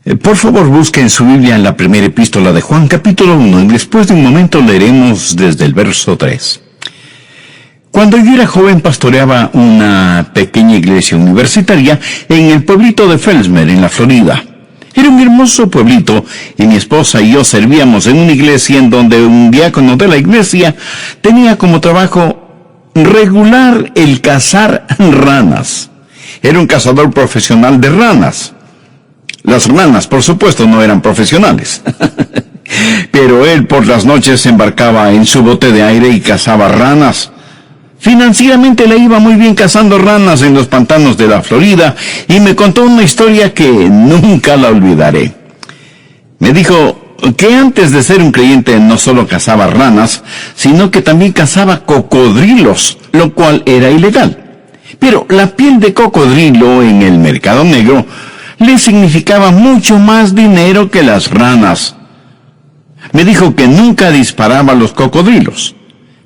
Por favor, busquen su Biblia en la primera epístola de Juan, capítulo 1, y después de un momento leeremos desde el verso 3. Cuando yo era joven pastoreaba una pequeña iglesia universitaria en el pueblito de Fellsmere, en la Florida. Era un hermoso pueblito y mi esposa y yo servíamos en una iglesia en donde un diácono de la iglesia tenía como trabajo regular el cazar ranas. Era un cazador profesional de ranas. Las ranas, por supuesto, no eran profesionales. Pero él por las noches se embarcaba en su bote de aire y cazaba ranas. Financieramente le iba muy bien cazando ranas en los pantanos de la Florida y me contó una historia que nunca la olvidaré. Me dijo que antes de ser un creyente no solo cazaba ranas, sino que también cazaba cocodrilos, lo cual era ilegal. Pero la piel de cocodrilo en el mercado negro le significaba mucho más dinero que las ranas. Me dijo que nunca disparaba a los cocodrilos.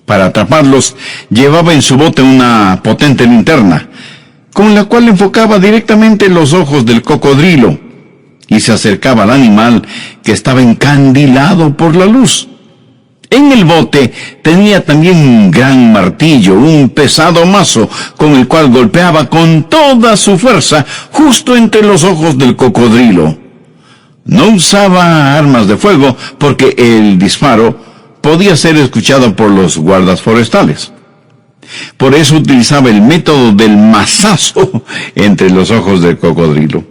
Para atraparlos, llevaba en su bote una potente linterna, con la cual enfocaba directamente los ojos del cocodrilo, y se acercaba al animal que estaba encandilado por la luz. En el bote tenía también un gran martillo, un pesado mazo, con el cual golpeaba con toda su fuerza justo entre los ojos del cocodrilo. No usaba armas de fuego porque el disparo podía ser escuchado por los guardas forestales. Por eso utilizaba el método del mazazo entre los ojos del cocodrilo.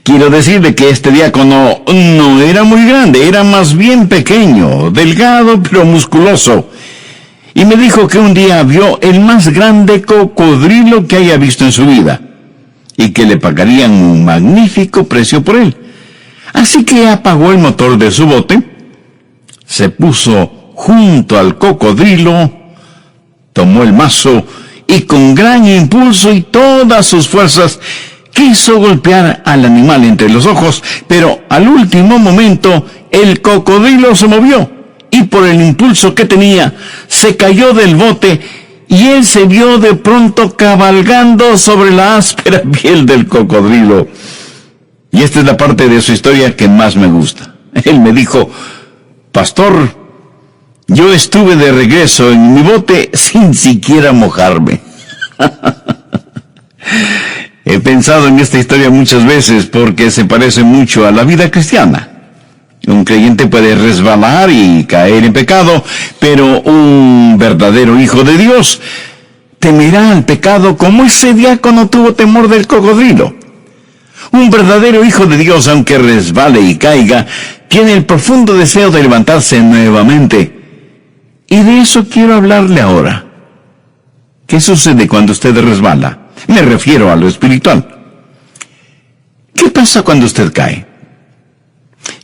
Quiero decirle que este diácono no era muy grande, era más bien pequeño, delgado pero musculoso. Y me dijo que un día vio el más grande cocodrilo que haya visto en su vida, y que le pagarían un magnífico precio por él. Así que apagó el motor de su bote, se puso junto al cocodrilo, tomó el mazo y con gran impulso y todas sus fuerzas quiso golpear al animal entre los ojos, pero al último momento el cocodrilo se movió y por el impulso que tenía se cayó del bote y él se vio de pronto cabalgando sobre la áspera piel del cocodrilo. Y esta es la parte de su historia que más me gusta. Él me dijo: pastor, yo estuve de regreso en mi bote sin siquiera mojarme. He pensado en esta historia muchas veces porque se parece mucho a la vida cristiana. Un creyente puede resbalar y caer en pecado, pero un verdadero hijo de Dios temerá al pecado como ese diácono tuvo temor del cocodrilo. Un verdadero hijo de Dios, aunque resbale y caiga, tiene el profundo deseo de levantarse nuevamente. Y de eso quiero hablarle ahora. ¿Qué sucede cuando usted resbala? Me refiero a lo espiritual. ¿Qué pasa cuando usted cae?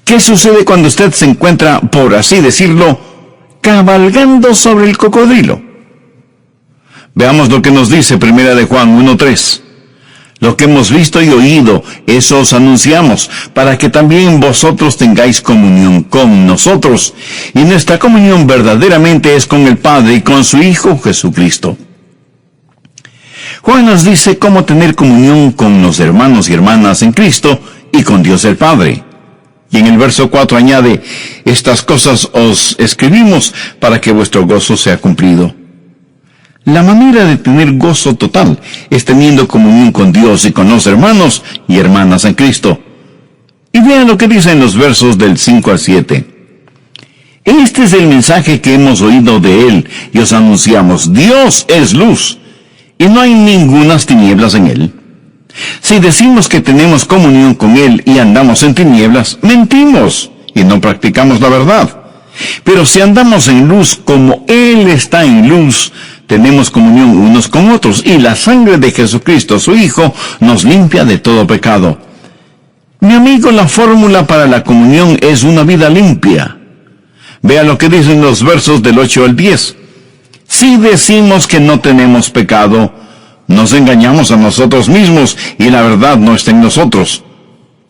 ¿Qué sucede cuando usted se encuentra, por así decirlo, cabalgando sobre el cocodrilo? Veamos lo que nos dice Primera de Juan 1:3. Lo que hemos visto y oído, eso os anunciamos, para que también vosotros tengáis comunión con nosotros. Y nuestra comunión verdaderamente es con el Padre y con su Hijo Jesucristo. Juan nos dice cómo tener comunión con los hermanos y hermanas en Cristo y con Dios el Padre. Y en el verso 4 añade: estas cosas os escribimos para que vuestro gozo sea cumplido. La manera de tener gozo total es teniendo comunión con Dios y con los hermanos y hermanas en Cristo. Y vean lo que dice en los versos del 5 al 7. Este es el mensaje que hemos oído de Él y os anunciamos: Dios es luz, y no hay ningunas tinieblas en Él. Si decimos que tenemos comunión con Él y andamos en tinieblas, mentimos y no practicamos la verdad. Pero si andamos en luz como Él está en luz, tenemos comunión unos con otros, y la sangre de Jesucristo, su Hijo, nos limpia de todo pecado. Mi amigo, la fórmula para la comunión es una vida limpia. Vea lo que dicen los versos del 8 al 10. Si decimos que no tenemos pecado, nos engañamos a nosotros mismos y la verdad no está en nosotros.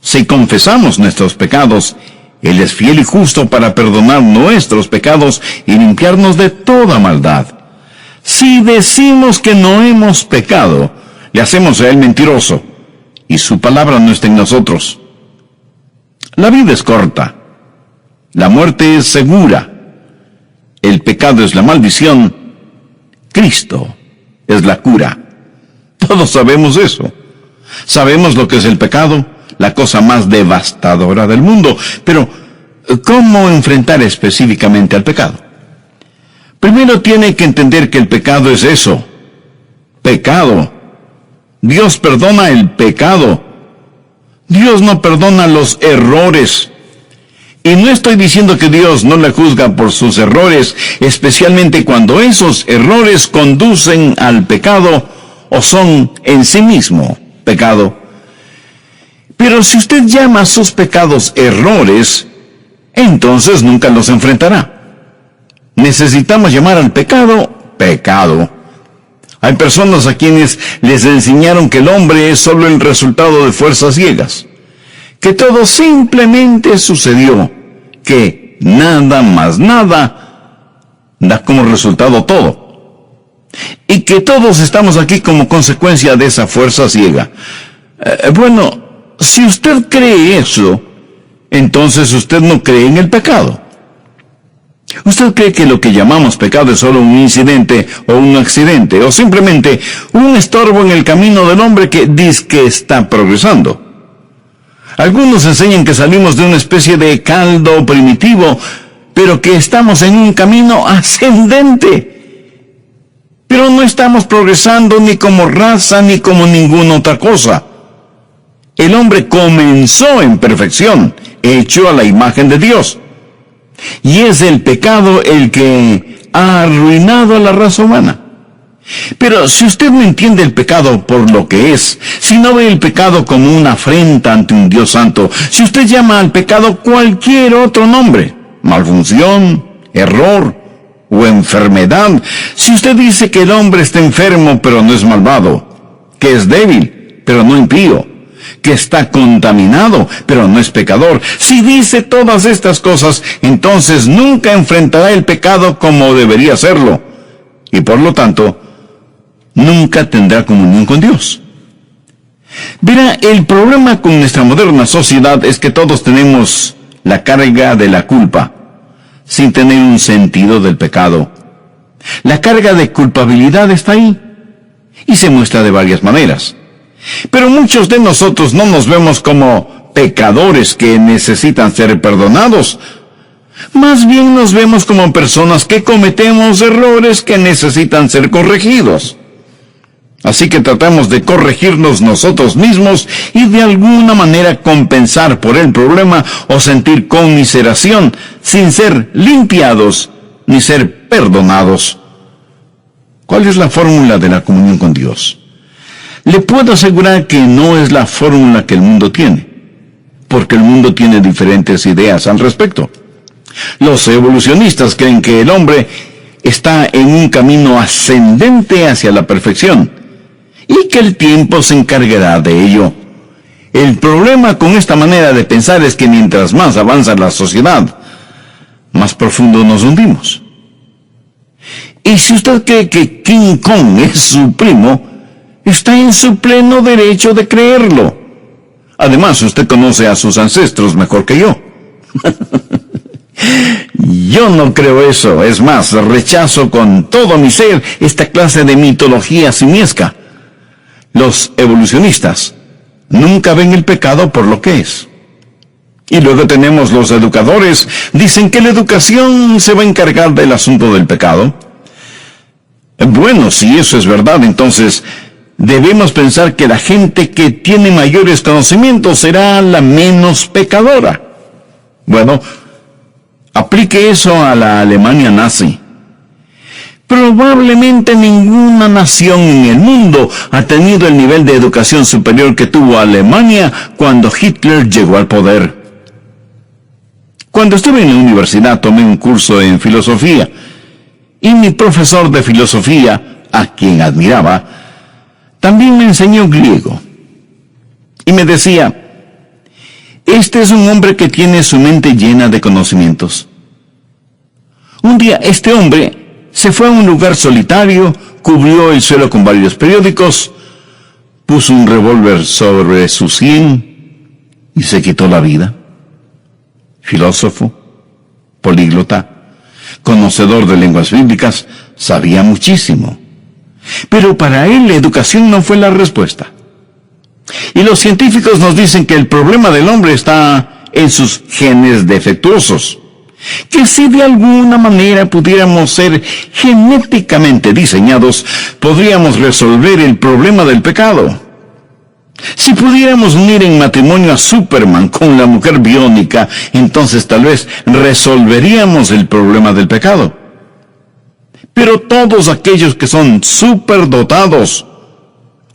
Si confesamos nuestros pecados, Él es fiel y justo para perdonar nuestros pecados y limpiarnos de toda maldad. Si decimos que no hemos pecado, le hacemos a Él mentiroso, y su palabra no está en nosotros. La vida es corta. La muerte es segura. El pecado es la maldición. Cristo es la cura. Todos sabemos eso. Sabemos lo que es el pecado, la cosa más devastadora del mundo. Pero, ¿cómo enfrentar específicamente al pecado? Primero tiene que entender que el pecado es eso. Pecado. Dios perdona el pecado. Dios no perdona los errores. Y no estoy diciendo que Dios no le juzga por sus errores, especialmente cuando esos errores conducen al pecado o son en sí mismo pecado. Pero si usted llama a sus pecados errores, entonces nunca los enfrentará. Necesitamos llamar al pecado, pecado. Hay personas a quienes les enseñaron que el hombre es solo el resultado de fuerzas ciegas, que todo simplemente sucedió, que nada más nada da como resultado todo, y que todos estamos aquí como consecuencia de esa fuerza ciega. Bueno, si usted cree eso, entonces usted no cree en el pecado. ¿Usted cree que lo que llamamos pecado es solo un incidente o un accidente, o simplemente un estorbo en el camino del hombre que dice que está progresando? Algunos enseñan que salimos de una especie de caldo primitivo, pero que estamos en un camino ascendente. Pero no estamos progresando ni como raza ni como ninguna otra cosa. El hombre comenzó en perfección, hecho a la imagen de Dios. Y es el pecado el que ha arruinado a la raza humana. Pero si usted no entiende el pecado por lo que es, si no ve el pecado como una afrenta ante un Dios santo, si usted llama al pecado cualquier otro nombre, malfunción, error o enfermedad, si usted dice que el hombre está enfermo pero no es malvado, que es débil pero no impío, que está contaminado, pero no es pecador. Si dice todas estas cosas, entonces nunca enfrentará el pecado como debería hacerlo. Y por lo tanto, nunca tendrá comunión con Dios. Verá, el problema con nuestra moderna sociedad es que todos tenemos la carga de la culpa, sin tener un sentido del pecado. La carga de culpabilidad está ahí, y se muestra de varias maneras. Pero muchos de nosotros no nos vemos como pecadores que necesitan ser perdonados. Más bien nos vemos como personas que cometemos errores que necesitan ser corregidos. Así que tratamos de corregirnos nosotros mismos y de alguna manera compensar por el problema o sentir conmiseración sin ser limpiados ni ser perdonados. ¿Cuál es la fórmula de la comunión con Dios? Le puedo asegurar que no es la fórmula que el mundo tiene, porque el mundo tiene diferentes ideas al respecto. Los evolucionistas creen que el hombre está en un camino ascendente hacia la perfección, y que el tiempo se encargará de ello. El problema con esta manera de pensar es que mientras más avanza la sociedad, más profundo nos hundimos. Y si usted cree que King Kong es su primo, está en su pleno derecho de creerlo. Además, usted conoce a sus ancestros mejor que yo. Yo no creo eso. Es más, rechazo con todo mi ser esta clase de mitología simiesca. Los evolucionistas nunca ven el pecado por lo que es. Y luego tenemos los educadores. Dicen que la educación se va a encargar del asunto del pecado. Bueno, si eso es verdad, entonces debemos pensar que la gente que tiene mayores conocimientos será la menos pecadora. Bueno, aplique eso a la Alemania nazi. Probablemente ninguna nación en el mundo ha tenido el nivel de educación superior que tuvo Alemania cuando Hitler llegó al poder. Cuando estuve en la universidad tomé un curso en filosofía, y mi profesor de filosofía, a quien admiraba, también me enseñó griego. Y me decía, este es un hombre que tiene su mente llena de conocimientos. Un día este hombre se fue a un lugar solitario, cubrió el suelo con varios periódicos, puso un revólver sobre su sien y se quitó la vida. filósofo, políglota, conocedor de lenguas bíblicas, sabía muchísimo. Pero para él la educación no fue la respuesta. Y los científicos nos dicen que el problema del hombre está en sus genes defectuosos. Que si de alguna manera pudiéramos ser genéticamente diseñados, podríamos resolver el problema del pecado. Si pudiéramos unir en matrimonio a Superman con la mujer biónica, entonces tal vez resolveríamos el problema del pecado. Pero todos aquellos que son superdotados,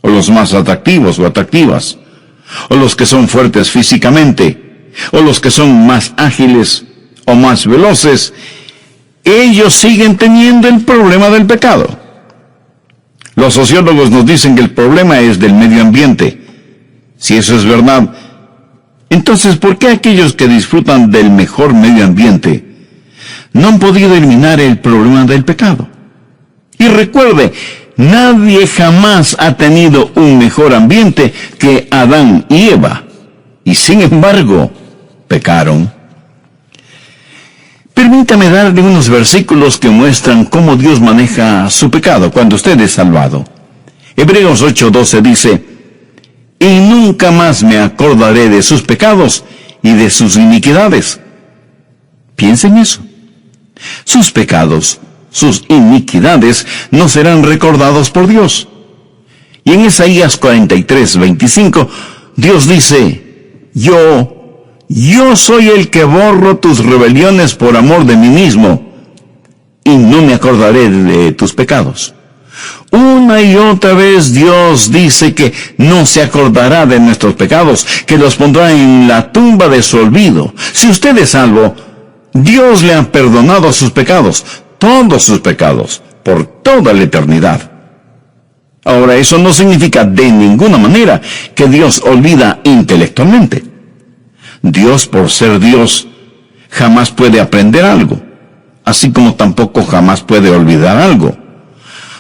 o los más atractivos o atractivas, o los que son fuertes físicamente, o los que son más ágiles o más veloces, ellos siguen teniendo el problema del pecado. Los sociólogos nos dicen que el problema es del medio ambiente. Si eso es verdad, entonces ¿por qué aquellos que disfrutan del mejor medio ambiente no han podido eliminar el problema del pecado? Y recuerde, nadie jamás ha tenido un mejor ambiente que Adán y Eva, y sin embargo, pecaron. Permítame darle unos versículos que muestran cómo Dios maneja su pecado cuando usted es salvado. Hebreos 8:12 dice: y nunca más me acordaré de sus pecados y de sus iniquidades. Piensen eso. Sus pecados, sus iniquidades no serán recordados por Dios. Y en Isaías 43:25, Dios dice: Yo soy el que borro tus rebeliones por amor de mí mismo, y no me acordaré de tus pecados. Una y otra vez Dios dice que no se acordará de nuestros pecados, que los pondrá en la tumba de su olvido. Si usted es salvo, Dios le ha perdonado sus pecados, todos sus pecados, por toda la eternidad. Ahora, eso no significa de ninguna manera que Dios olvida intelectualmente. Dios, por ser Dios, jamás puede aprender algo, así como tampoco jamás puede olvidar algo,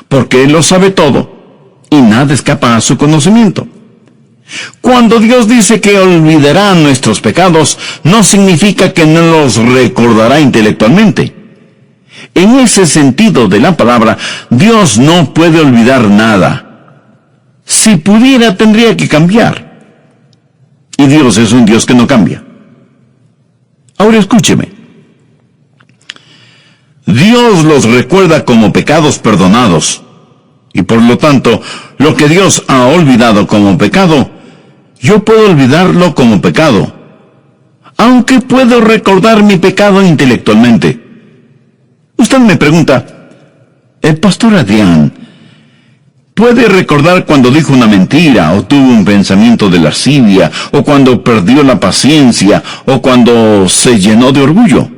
porque Él lo sabe todo, y nada escapa a su conocimiento. Cuando Dios dice que olvidará nuestros pecados, no significa que no los recordará intelectualmente. En ese sentido de la palabra, Dios no puede olvidar nada. Si pudiera, tendría que cambiar. Y Dios es un Dios que no cambia. Ahora escúcheme. Dios los recuerda como pecados perdonados. Y por lo tanto, lo que Dios ha olvidado como pecado, yo puedo olvidarlo como pecado, aunque puedo recordar mi pecado intelectualmente. Usted me pregunta: el pastor Adrián, ¿puede recordar cuando dijo una mentira, o tuvo un pensamiento de lascivia, o cuando perdió la paciencia, o cuando se llenó de orgullo?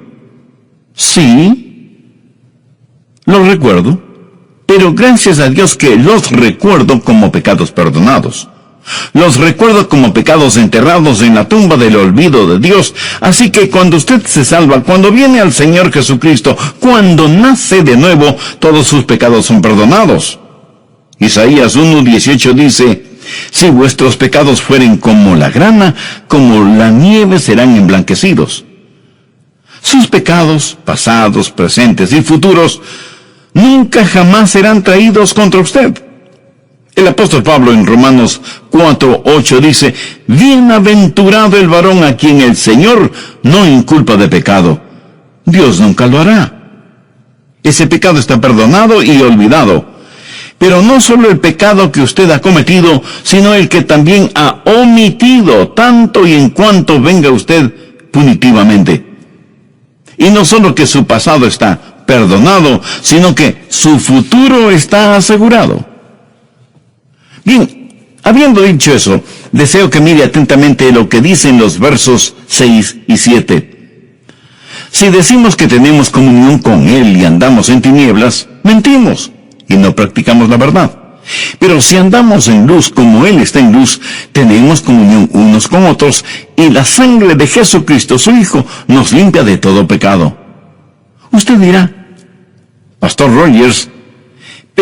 Sí, lo recuerdo, pero gracias a Dios que los recuerdo como pecados perdonados. Los recuerdo como pecados enterrados en la tumba del olvido de Dios. Así que cuando usted se salva, cuando viene al Señor Jesucristo, cuando nace de nuevo, todos sus pecados son perdonados. Isaías 1:18 dice: si vuestros pecados fueren como la grana, como la nieve serán emblanquecidos. Sus pecados, pasados, presentes y futuros, nunca jamás serán traídos contra usted. El apóstol Pablo en Romanos 4:8 dice: bienaventurado el varón a quien el Señor no inculpa de pecado. Dios nunca lo hará. Ese pecado está perdonado y olvidado. Pero no solo el pecado que usted ha cometido, sino el que también ha omitido, tanto y en cuanto venga usted punitivamente. Y no solo que su pasado está perdonado, sino que su futuro está asegurado. Bien, habiendo dicho eso, deseo que mire atentamente lo que dicen los versos 6 y 7. Si decimos que tenemos comunión con Él y andamos en tinieblas, mentimos y no practicamos la verdad. Pero si andamos en luz como Él está en luz, tenemos comunión unos con otros, y la sangre de Jesucristo, su Hijo, nos limpia de todo pecado. Usted dirá: Pastor Rogers,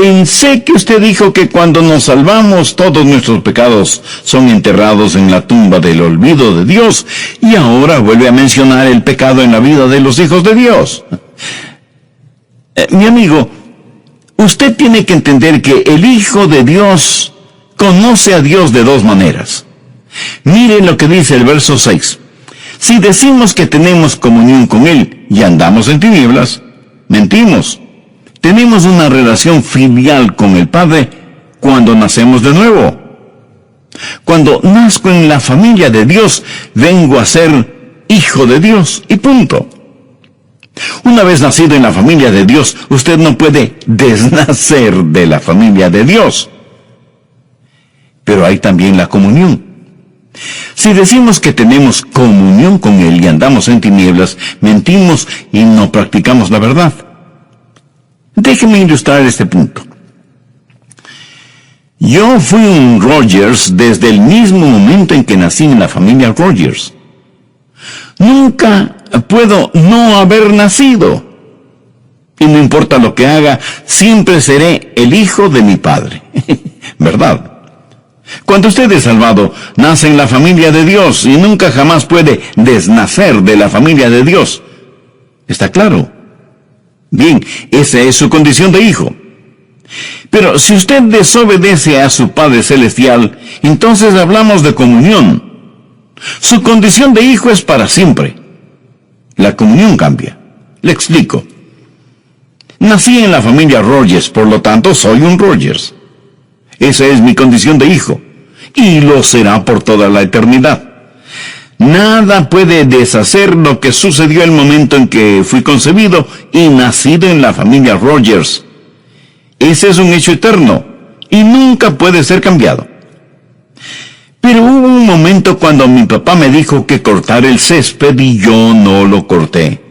Pensé que usted dijo que cuando nos salvamos todos nuestros pecados son enterrados en la tumba del olvido de Dios, y ahora vuelve a mencionar el pecado en la vida de los hijos de Dios. Mi amigo, usted tiene que entender que el Hijo de Dios conoce a Dios de dos maneras. Miren lo que dice el verso 6. Si decimos que tenemos comunión con Él y andamos en tinieblas, mentimos. Tenemos una relación filial con el Padre cuando nacemos de nuevo. Cuando nazco en la familia de Dios, vengo a ser hijo de Dios y punto. Una vez nacido en la familia de Dios, usted no puede desnacer de la familia de Dios. Pero hay también la comunión. Si decimos que tenemos comunión con Él y andamos en tinieblas, mentimos y no practicamos la verdad. Déjeme ilustrar este punto. Yo fui un Rogers desde el mismo momento en que nací en la familia Rogers. Nunca puedo no haber nacido. Y no importa lo que haga, siempre seré el hijo de mi padre. ¿Verdad? Cuando usted es salvado, nace en la familia de Dios y nunca jamás puede desnacer de la familia de Dios. ¿Está claro? Bien, esa es su condición de hijo. Pero si usted desobedece a su Padre Celestial, entonces hablamos de comunión. Su condición de hijo es para siempre. La comunión cambia. Le explico. Nací en la familia Rogers, por lo tanto soy un Rogers. Esa es mi condición de hijo, y lo será por toda la eternidad. Nada puede deshacer lo que sucedió el momento en que fui concebido y nacido en la familia Rogers. Ese es un hecho eterno, y nunca puede ser cambiado. Pero hubo un momento cuando mi papá me dijo que cortar el césped y yo no lo corté.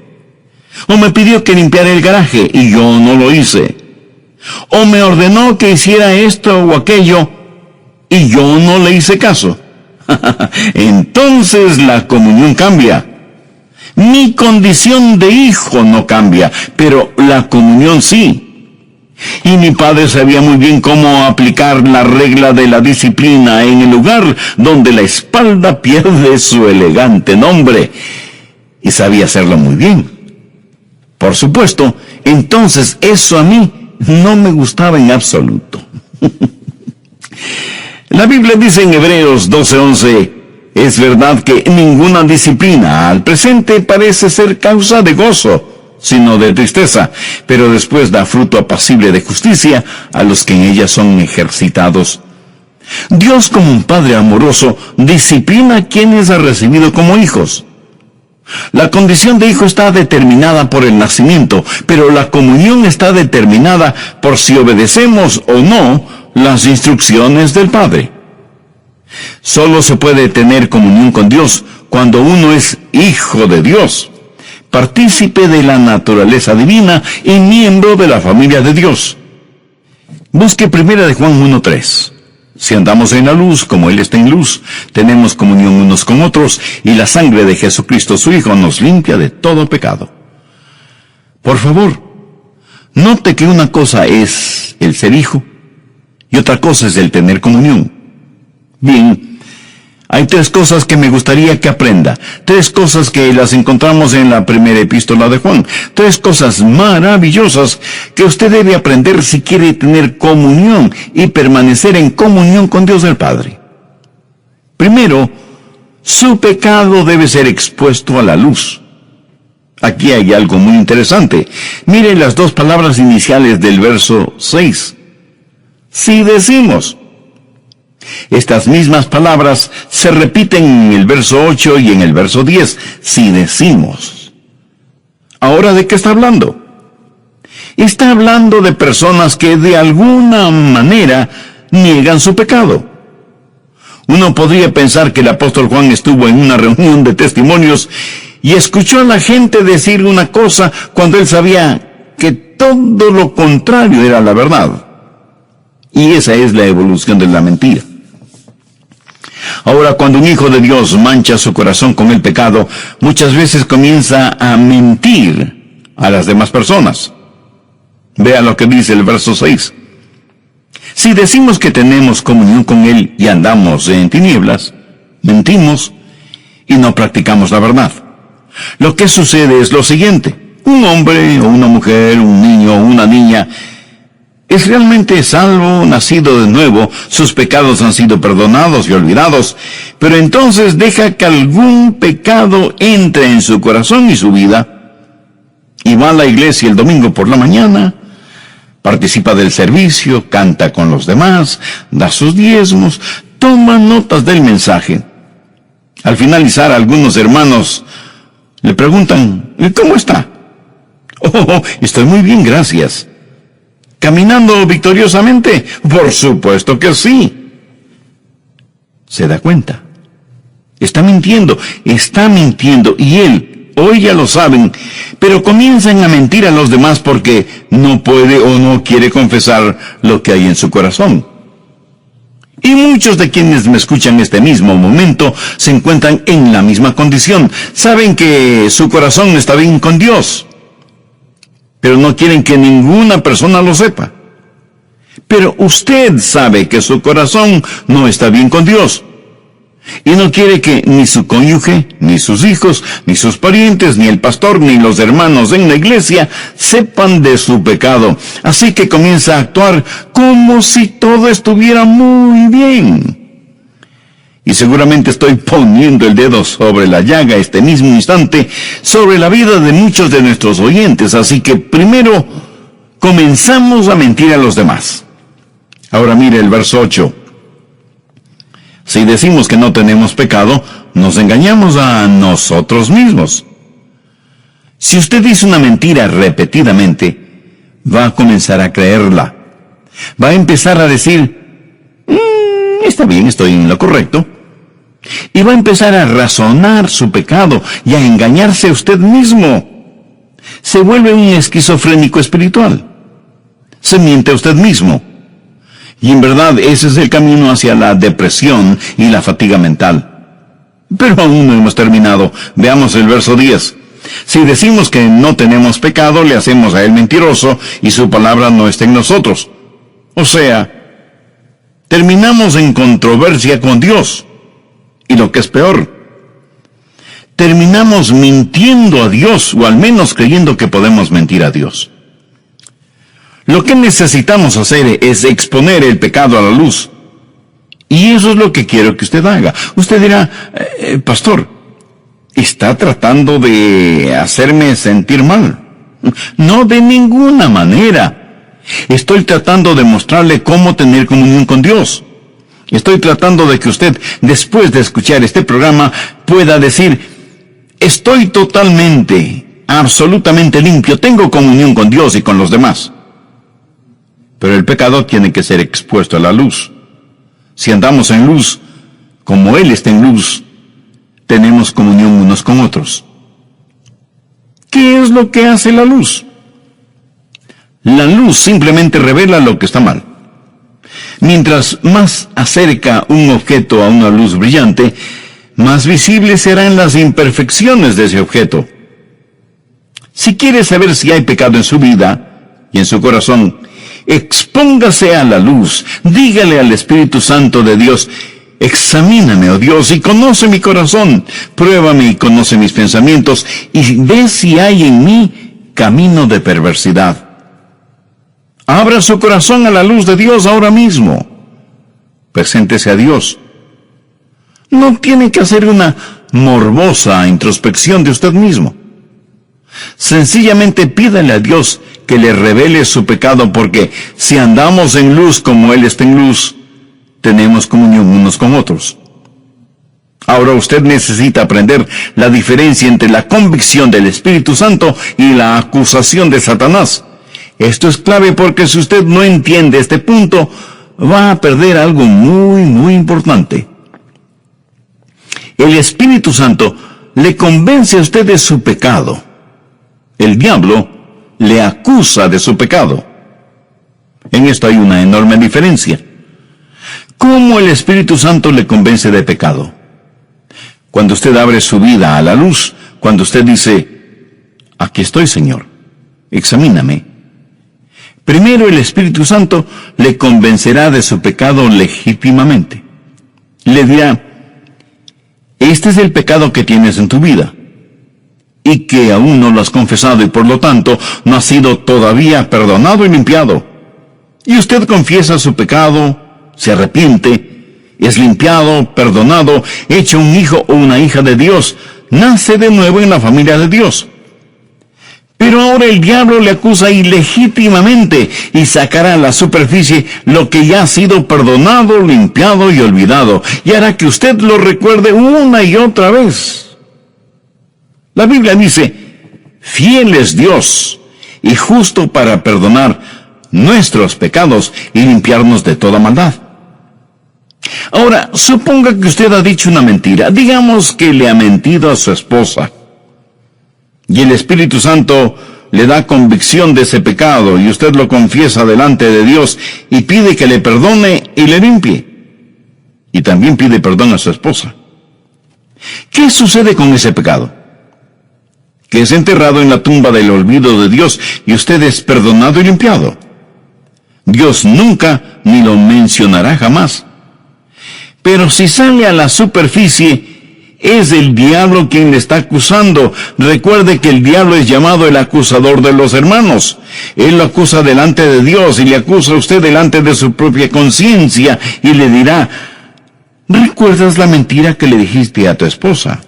O me pidió que limpiara el garaje y yo no lo hice. O me ordenó que hiciera esto o aquello y yo no le hice caso. Entonces la comunión cambia. Mi condición de hijo no cambia, pero la comunión sí. Y mi padre sabía muy bien cómo aplicar la regla de la disciplina en el lugar donde la espalda pierde su elegante nombre. Y sabía hacerlo muy bien. Por supuesto, entonces eso a mí no me gustaba en absoluto. La Biblia dice en Hebreos 12:11, es verdad que ninguna disciplina al presente parece ser causa de gozo, sino de tristeza, pero después da fruto apacible de justicia a los que en ella son ejercitados. Dios, como un Padre amoroso, disciplina a quienes ha recibido como hijos. La condición de hijo está determinada por el nacimiento, pero la comunión está determinada por si obedecemos o no las instrucciones del Padre. Solo se puede tener comunión con Dios cuando uno es hijo de Dios, partícipe de la naturaleza divina y miembro de la familia de Dios. Busque 1 Juan 1:3. Si andamos en la luz, como Él está en luz, tenemos comunión unos con otros, y la sangre de Jesucristo su Hijo nos limpia de todo pecado. Por favor, note que una cosa es el ser hijo, y otra cosa es el tener comunión. Bien, hay 3 cosas que me gustaría que aprenda. 3 cosas que las encontramos en la primera epístola de Juan. 3 cosas maravillosas que usted debe aprender si quiere tener comunión y permanecer en comunión con Dios el Padre. Primero, su pecado debe ser expuesto a la luz. Aquí hay algo muy interesante. Miren las 2 palabras iniciales del verso 6. Si decimos. Estas mismas palabras se repiten en el verso 8 y en el verso 10, si decimos. ¿Ahora de qué está hablando? Está hablando de personas que de alguna manera niegan su pecado. Uno podría pensar que el apóstol Juan estuvo en una reunión de testimonios y escuchó a la gente decir una cosa cuando él sabía que todo lo contrario era la verdad. Y esa es la evolución de la mentira. Ahora, cuando un hijo de Dios mancha su corazón con el pecado, muchas veces comienza a mentir a las demás personas. Vea lo que dice el verso 6. Si decimos que tenemos comunión con Él y andamos en tinieblas, mentimos y no practicamos la verdad. Lo que sucede es lo siguiente: un hombre o una mujer, un niño o una niña, es realmente salvo, nacido de nuevo, sus pecados han sido perdonados y olvidados, pero entonces deja que algún pecado entre en su corazón y su vida, y va a la iglesia el domingo por la mañana, participa del servicio, canta con los demás, da sus diezmos, toma notas del mensaje. Al finalizar, algunos hermanos le preguntan: ¿cómo está? Oh, estoy muy bien, gracias. ¿Caminando victoriosamente? Por supuesto que sí. Se da cuenta. Está mintiendo, y él o ella lo saben, pero comienzan a mentir a los demás porque no puede o no quiere confesar lo que hay en su corazón. Y muchos de quienes me escuchan en este mismo momento se encuentran en la misma condición. Saben que su corazón está bien con Dios, pero no quieren que ninguna persona lo sepa. Pero usted sabe que su corazón no está bien con Dios, y no quiere que ni su cónyuge, ni sus hijos, ni sus parientes, ni el pastor, ni los hermanos en la iglesia sepan de su pecado. Así que comienza a actuar como si todo estuviera muy bien. Y seguramente estoy poniendo el dedo sobre la llaga este mismo instante, sobre la vida de muchos de nuestros oyentes. Así que primero comenzamos a mentir a los demás. Ahora mire el verso 8. Si decimos que no tenemos pecado, nos engañamos a nosotros mismos. Si usted dice una mentira repetidamente, va a comenzar a creerla. Va a empezar a decir: está bien, estoy en lo correcto. Y va a empezar a razonar su pecado y a engañarse a usted mismo. Se vuelve un esquizofrénico espiritual. Se miente a usted mismo. Y en verdad ese es el camino hacia la depresión y la fatiga mental. Pero aún no hemos terminado. Veamos el verso 10. Si decimos que no tenemos pecado, le hacemos a él mentiroso y su palabra no está en nosotros. O sea, terminamos en controversia con Dios. Y lo que es peor, terminamos mintiendo a Dios, o al menos creyendo que podemos mentir a Dios. Lo que necesitamos hacer es exponer el pecado a la luz. Y eso es lo que quiero que usted haga. Usted dirá: pastor, ¿está tratando de hacerme sentir mal? No, de ninguna manera. Estoy tratando de mostrarle cómo tener comunión con Dios. Estoy tratando de que usted, después de escuchar este programa, pueda decir: estoy totalmente, absolutamente limpio, tengo comunión con Dios y con los demás. Pero el pecado tiene que ser expuesto a la luz. Si andamos en luz, como Él está en luz, tenemos comunión unos con otros. ¿Qué es lo que hace la luz? La luz simplemente revela lo que está mal. Mientras más acerca un objeto a una luz brillante, más visibles serán las imperfecciones de ese objeto. Si quiere saber si hay pecado en su vida y en su corazón, expóngase a la luz, dígale al Espíritu Santo de Dios: examíname, oh Dios, y conoce mi corazón, pruébame y conoce mis pensamientos, y ve si hay en mí camino de perversidad. Abra su corazón a la luz de Dios ahora mismo. Preséntese a Dios. No tiene que hacer una morbosa introspección de usted mismo. Sencillamente pídale a Dios que le revele su pecado, porque si andamos en luz como Él está en luz, tenemos comunión unos con otros. Ahora usted necesita aprender la diferencia entre la convicción del Espíritu Santo y la acusación de Satanás. Esto es clave, porque si usted no entiende este punto, va a perder algo muy, muy importante. El Espíritu Santo le convence a usted de su pecado. El diablo le acusa de su pecado. En esto hay una enorme diferencia. ¿Cómo el Espíritu Santo le convence de pecado? Cuando usted abre su vida a la luz, cuando usted dice: aquí estoy, Señor, examíname. Primero, el Espíritu Santo le convencerá de su pecado legítimamente. Le dirá: este es el pecado que tienes en tu vida, y que aún no lo has confesado, y por lo tanto no ha sido todavía perdonado y limpiado. Y usted confiesa su pecado, se arrepiente, es limpiado, perdonado, hecho un hijo o una hija de Dios, nace de nuevo en la familia de Dios. Pero ahora el diablo le acusa ilegítimamente y sacará a la superficie lo que ya ha sido perdonado, limpiado y olvidado, y hará que usted lo recuerde una y otra vez. La Biblia dice: fiel es Dios y justo para perdonar nuestros pecados y limpiarnos de toda maldad. Ahora, suponga que usted ha dicho una mentira. Digamos que le ha mentido a su esposa, y el Espíritu Santo le da convicción de ese pecado, y usted lo confiesa delante de Dios y pide que le perdone y le limpie. Y también pide perdón a su esposa. ¿Qué sucede con ese pecado? Que es enterrado en la tumba del olvido de Dios, y usted es perdonado y limpiado. Dios nunca ni lo mencionará jamás. Pero si sale a la superficie, es el diablo quien le está acusando. Recuerde que el diablo es llamado el acusador de los hermanos. Él lo acusa delante de Dios y le acusa a usted delante de su propia conciencia y le dirá: ¿recuerdas la mentira que le dijiste a tu esposa?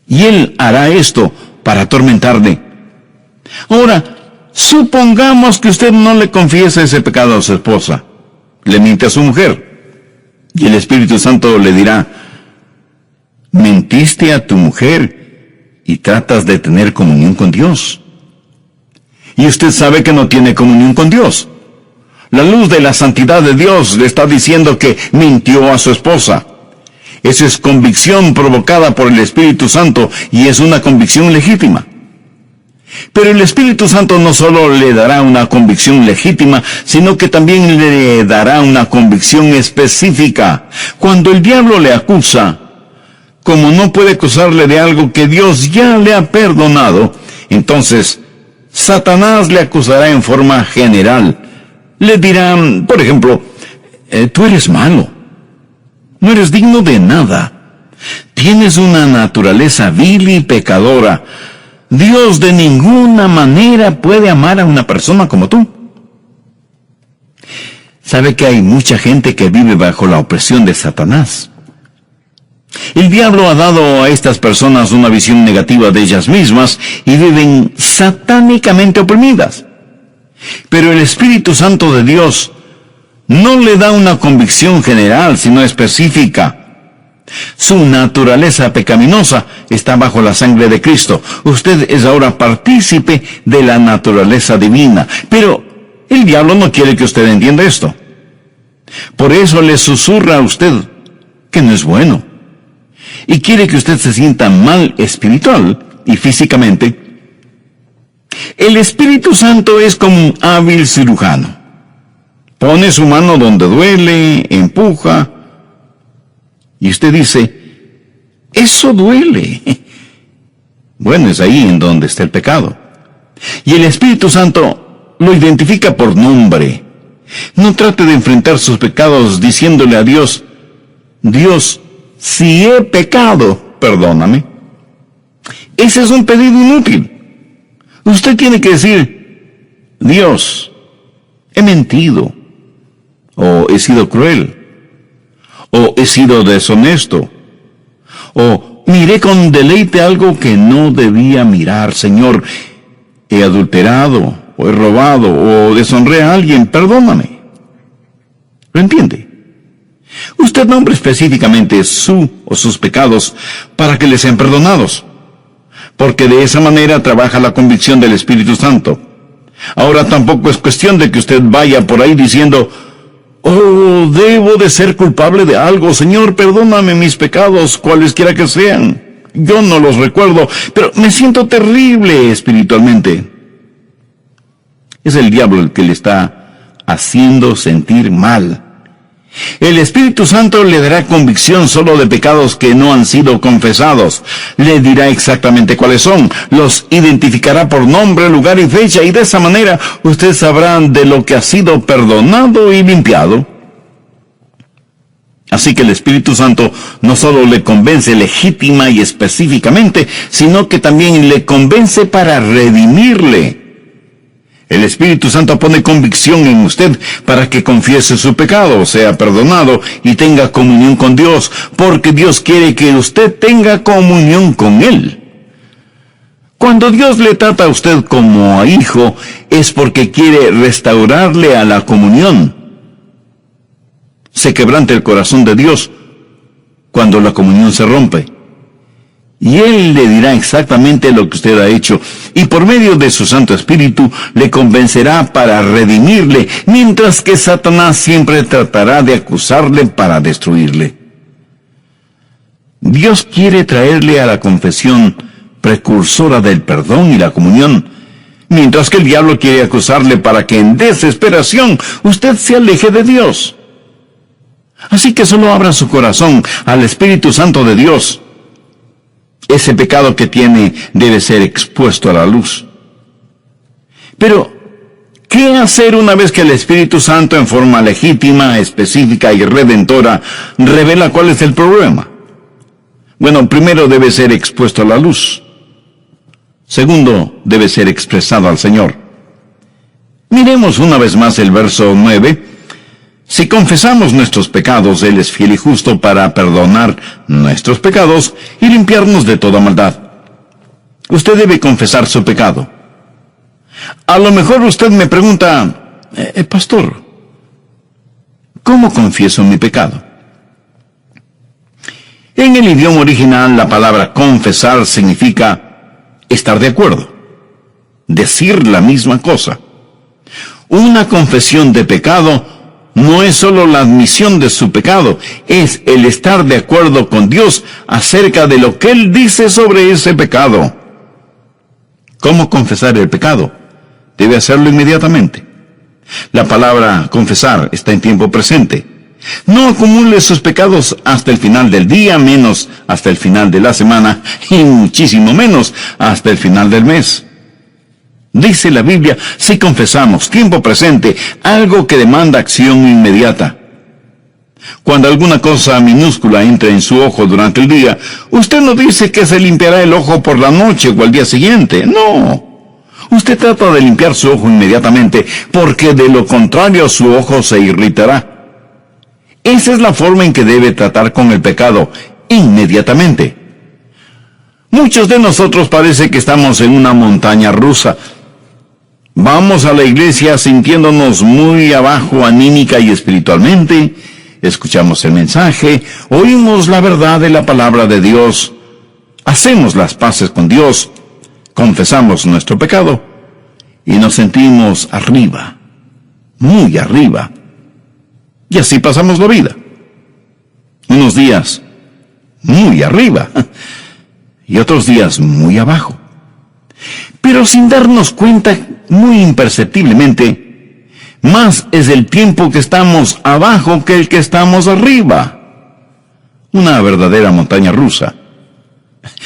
Y él hará esto para atormentarle. Ahora, supongamos que usted no le confiesa ese pecado a su esposa. Le miente a su mujer. Y el Espíritu Santo le dirá: mentiste a tu mujer y tratas de tener comunión con Dios. Y usted sabe que no tiene comunión con Dios. La luz de la santidad de Dios le está diciendo que mintió a su esposa. Eso es convicción provocada por el Espíritu Santo, y es una convicción legítima. Pero el Espíritu Santo no solo le dará una convicción legítima, sino que también le dará una convicción específica. Cuando el diablo le acusa, como no puede acusarle de algo que Dios ya le ha perdonado, entonces Satanás le acusará en forma general. Le dirán, por ejemplo: tú eres malo, no eres digno de nada, tienes una naturaleza vil y pecadora. Dios de ninguna manera puede amar a una persona como tú. ¿Sabe que hay mucha gente que vive bajo la opresión de Satanás? El diablo ha dado a estas personas una visión negativa de ellas mismas y viven satánicamente oprimidas. Pero el Espíritu Santo de Dios no le da una convicción general, sino específica. Su naturaleza pecaminosa está bajo la sangre de Cristo. Usted es ahora partícipe de la naturaleza divina. Pero el diablo no quiere que usted entienda esto. Por eso le susurra a usted que no es bueno. Y quiere que usted se sienta mal espiritual y físicamente. El Espíritu Santo es como un hábil cirujano. Pone su mano donde duele, empuja, y usted dice: eso duele. Bueno, es ahí en donde está el pecado. Y el Espíritu Santo lo identifica por nombre. No trate de enfrentar sus pecados diciéndole a Dios: Dios, si he pecado, perdóname. Ese es un pedido inútil. Usted tiene que decir: Dios, he mentido, o he sido cruel, o he sido deshonesto, o miré con deleite algo que no debía mirar. Señor, he adulterado, o he robado, o deshonré a alguien, perdóname. ¿Lo entiende? Usted nombre específicamente su o sus pecados para que les sean perdonados, porque de esa manera trabaja la convicción del Espíritu Santo. Ahora tampoco es cuestión de que usted vaya por ahí diciendo: oh, debo de ser culpable de algo. Señor, perdóname mis pecados, cualesquiera que sean. Yo no los recuerdo, pero me siento terrible espiritualmente. Es el diablo el que le está haciendo sentir mal. El Espíritu Santo le dará convicción solo de pecados que no han sido confesados. Le dirá exactamente cuáles son, los identificará por nombre, lugar y fecha, y de esa manera usted sabrá de lo que ha sido perdonado y limpiado. Así que el Espíritu Santo no solo le convence legítima y específicamente, sino que también le convence para redimirle. El Espíritu Santo pone convicción en usted para que confiese su pecado, sea perdonado y tenga comunión con Dios, porque Dios quiere que usted tenga comunión con Él. Cuando Dios le trata a usted como a hijo, es porque quiere restaurarle a la comunión. Se quebranta el corazón de Dios cuando la comunión se rompe. Y Él le dirá exactamente lo que usted ha hecho, y por medio de su Santo Espíritu le convencerá para redimirle, mientras que Satanás siempre tratará de acusarle para destruirle. Dios quiere traerle a la confesión precursora del perdón y la comunión, mientras que el diablo quiere acusarle para que en desesperación usted se aleje de Dios. Así que solo abra su corazón al Espíritu Santo de Dios. Ese pecado que tiene debe ser expuesto a la luz. Pero, ¿qué hacer una vez que el Espíritu Santo en forma legítima, específica y redentora revela cuál es el problema? Bueno, primero debe ser expuesto a la luz. Segundo, debe ser expresado al Señor. Miremos una vez más el verso 9. Si confesamos nuestros pecados, Él es fiel y justo para perdonar nuestros pecados y limpiarnos de toda maldad. Usted debe confesar su pecado. A lo mejor usted me pregunta, pastor, ¿cómo confieso mi pecado? En el idioma original, la palabra confesar significa estar de acuerdo, decir la misma cosa. Una confesión de pecado no es solo la admisión de su pecado, es el estar de acuerdo con Dios acerca de lo que Él dice sobre ese pecado. ¿Cómo confesar el pecado? Debe hacerlo inmediatamente. La palabra confesar está en tiempo presente. No acumule sus pecados hasta el final del día, menos hasta el final de la semana, y muchísimo menos hasta el final del mes. Dice la Biblia, si confesamos, tiempo presente, algo que demanda acción inmediata. Cuando alguna cosa minúscula entra en su ojo durante el día, usted no dice que se limpiará el ojo por la noche o al día siguiente. No. Usted trata de limpiar su ojo inmediatamente, porque de lo contrario su ojo se irritará. Esa es la forma en que debe tratar con el pecado, inmediatamente. Muchos de nosotros parece que estamos en una montaña rusa. Vamos a la iglesia sintiéndonos muy abajo anímica y espiritualmente, escuchamos el mensaje, oímos la verdad de la palabra de Dios, hacemos las paces con Dios, confesamos nuestro pecado y nos sentimos arriba, muy arriba. Y así pasamos la vida. Unos días muy arriba y otros días muy abajo. Pero sin darnos cuenta, muy imperceptiblemente, más es el tiempo que estamos abajo que el que estamos arriba. Una verdadera montaña rusa.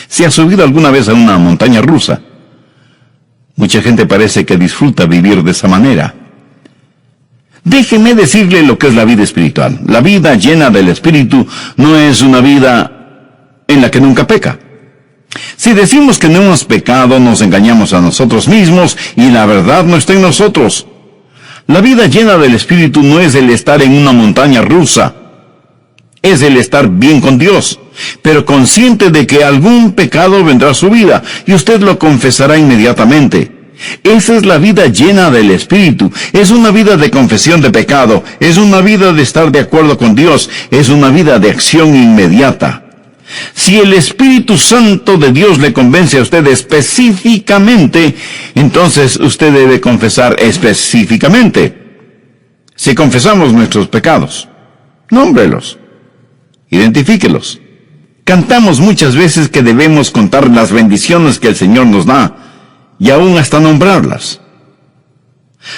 ¿Se ha subido alguna vez a una montaña rusa? Mucha gente parece que disfruta vivir de esa manera. Déjeme decirle lo que es la vida espiritual. La vida llena del Espíritu no es una vida en la que nunca peca. Si decimos que no hemos pecado, nos engañamos a nosotros mismos y la verdad no está en nosotros. La vida llena del Espíritu no es el estar en una montaña rusa. Es el estar bien con Dios, pero consciente de que algún pecado vendrá a su vida y usted lo confesará inmediatamente. Esa es la vida llena del Espíritu. Es una vida de confesión de pecado. Es una vida de estar de acuerdo con Dios. Es una vida de acción inmediata. Si el Espíritu Santo de Dios le convence a usted específicamente, entonces usted debe confesar específicamente. Si confesamos nuestros pecados, nómbrelos, identifíquelos. Cantamos muchas veces que debemos contar las bendiciones que el Señor nos da, y aún hasta nombrarlas.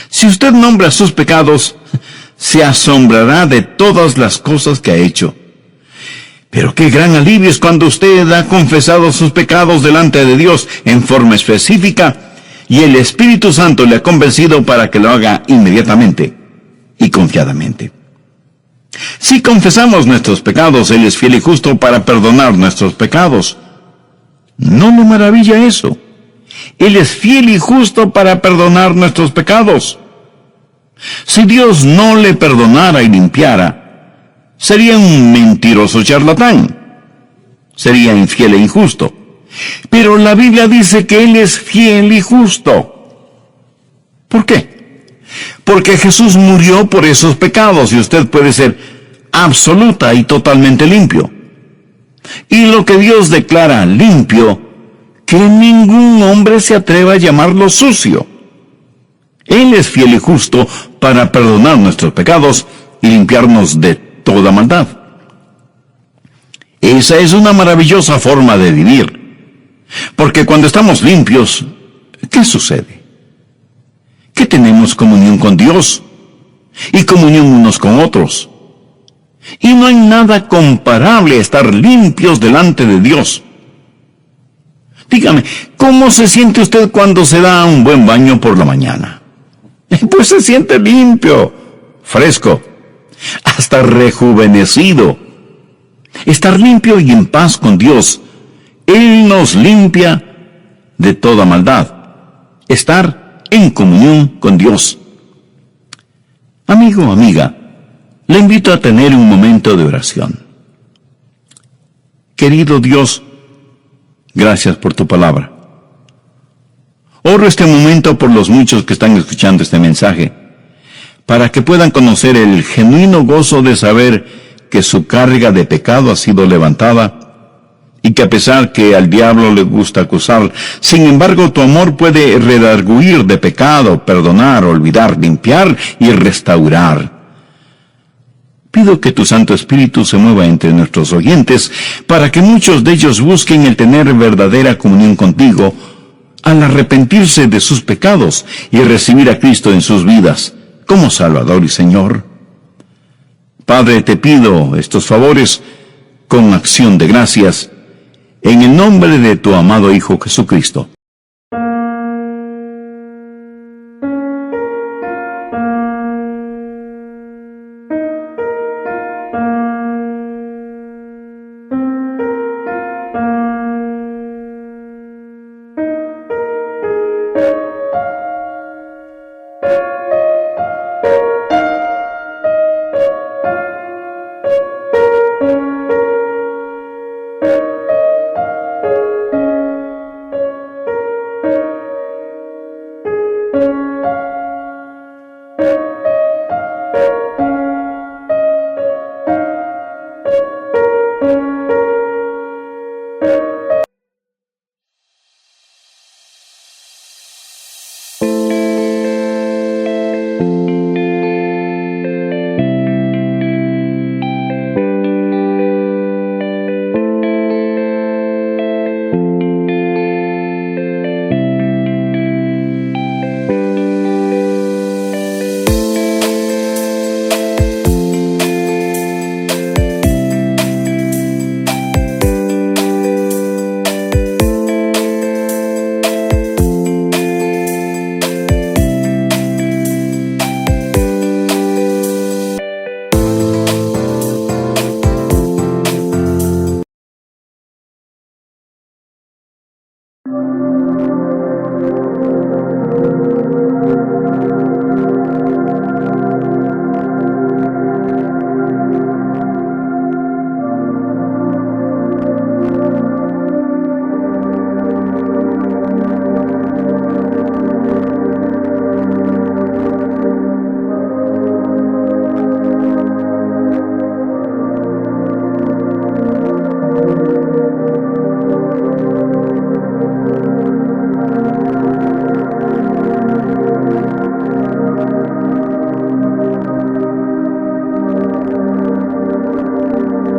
Si usted nombra sus pecados, se asombrará de todas las cosas que ha hecho. Pero qué gran alivio es cuando usted ha confesado sus pecados delante de Dios en forma específica y el Espíritu Santo le ha convencido para que lo haga inmediatamente y confiadamente. Si confesamos nuestros pecados, Él es fiel y justo para perdonar nuestros pecados. ¿No le maravilla eso? Él es fiel y justo para perdonar nuestros pecados. Si Dios no le perdonara y limpiara, sería un mentiroso charlatán. Sería infiel e injusto. Pero la Biblia dice que Él es fiel y justo. ¿Por qué? Porque Jesús murió por esos pecados y usted puede ser absoluta y totalmente limpio. Y lo que Dios declara limpio, que ningún hombre se atreva a llamarlo sucio. Él es fiel y justo para perdonar nuestros pecados y limpiarnos de toda maldad. Esa es una maravillosa forma de vivir. Porque cuando estamos limpios, ¿qué sucede? Que tenemos comunión con Dios y comunión unos con otros. Y no hay nada comparable a estar limpios delante de Dios. Dígame, ¿cómo se siente usted cuando se da un buen baño por la mañana? Pues se siente limpio, fresco, hasta rejuvenecido. Estar limpio y en paz con Dios, Él nos limpia de toda maldad. Estar en comunión con Dios. Amigo, amiga, le invito a tener un momento de oración. Querido Dios, gracias por tu palabra. Oro este momento por los muchos que están escuchando este mensaje, para que puedan conocer el genuino gozo de saber que su carga de pecado ha sido levantada, y que a pesar que al diablo le gusta acusar, sin embargo tu amor puede redarguir de pecado, perdonar, olvidar, limpiar y restaurar. Pido que tu Santo Espíritu se mueva entre nuestros oyentes, para que muchos de ellos busquen el tener verdadera comunión contigo, al arrepentirse de sus pecados y recibir a Cristo en sus vidas como Salvador y Señor. Padre, te pido estos favores con acción de gracias, en el nombre de tu amado Hijo Jesucristo.